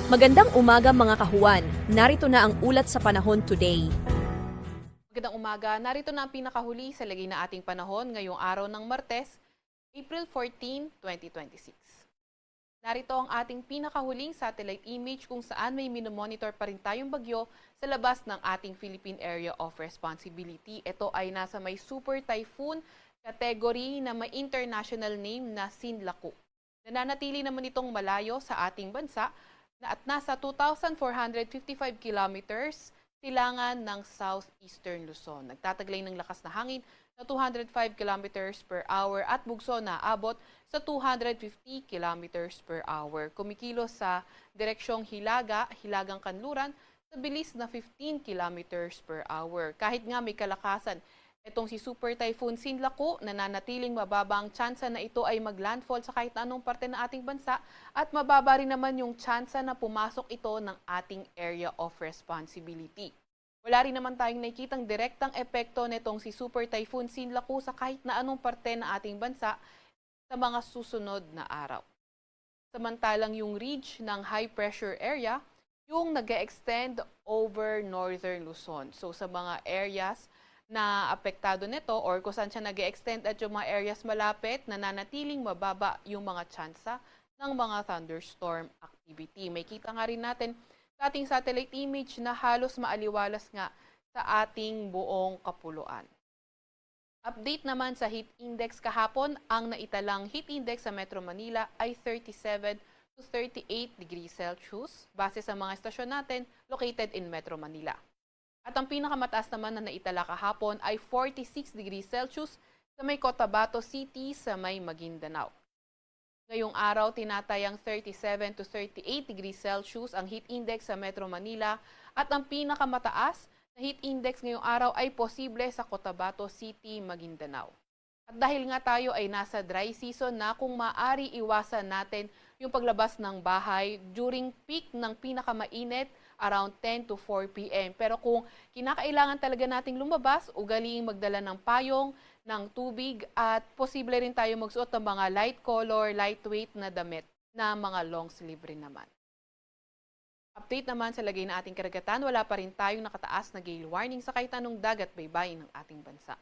Magandang umaga mga kahuwan. Narito na ang ulat sa panahon today. Magandang umaga. Narito na ang pinakahuli sa lagay na ating panahon ngayong araw ng Martes, April 14, 2026. Narito ang ating pinakahuling satellite image kung saan may minomonitor pa rin tayong bagyo sa labas ng ating Philippine Area of Responsibility. Ito ay nasa may super typhoon category na may international name na Sinlaku. Nananatili naman itong malayo sa ating bansa at nasa 2,455 kilometers silangan ng southeastern Luzon. Nagtataglay ng lakas na hangin na 205 kilometers per hour at bugso na abot sa 250 kilometers per hour. Kumikilos sa direksyong Hilagang Kanluran sa bilis na 15 kilometers per hour. Kahit nga may kalakasan, itong si Super Typhoon Sinlaku, nananatiling mababa ang tsansa na ito ay maglandfall sa kahit anong parte ng ating bansa at mababa rin naman yung tsansa na pumasok ito ng ating area of responsibility. Wala rin naman tayong nakikitang direktang epekto nitong si Super Typhoon Sinlaku sa kahit na anong parte ng ating bansa sa mga susunod na araw. Samantalang yung ridge ng high pressure area, yung nag-extend over northern Luzon. So sa mga areas na apektado nito or kung saan siya nag-extend at yung mga areas malapit, nananatiling mababa yung mga tsansa ng mga thunderstorm activity. May kita nga rin natin sa ating satellite image na halos maaliwalas nga sa ating buong kapuluan. Update naman sa heat index kahapon, ang naitalang heat index sa Metro Manila ay 37 to 38 degrees Celsius base sa mga estasyon natin located in Metro Manila. At ang pinakamataas naman na naitala kahapon ay 46 degrees Celsius sa may Cotabato City sa may Maguindanao. Ngayong araw, tinatayang 37 to 38 degrees Celsius ang heat index sa Metro Manila at ang pinakamataas na heat index ngayong araw ay posible sa Cotabato City, Maguindanao. At dahil nga tayo ay nasa dry season na, kung maaari iwasan natin yung paglabas ng bahay during peak ng pinakamainit around 10 to 4 p.m. Pero kung kinakailangan talaga nating lumabas, ugaliing magdala ng payong, ng tubig at posible rin tayo magsuot ng mga light color, lightweight na damit na mga long sleeve rin naman. Update naman sa lagay na ating karagatan, wala pa rin tayong nakataas na gale warning sa kahit anong dagat baybayin ng ating bansa.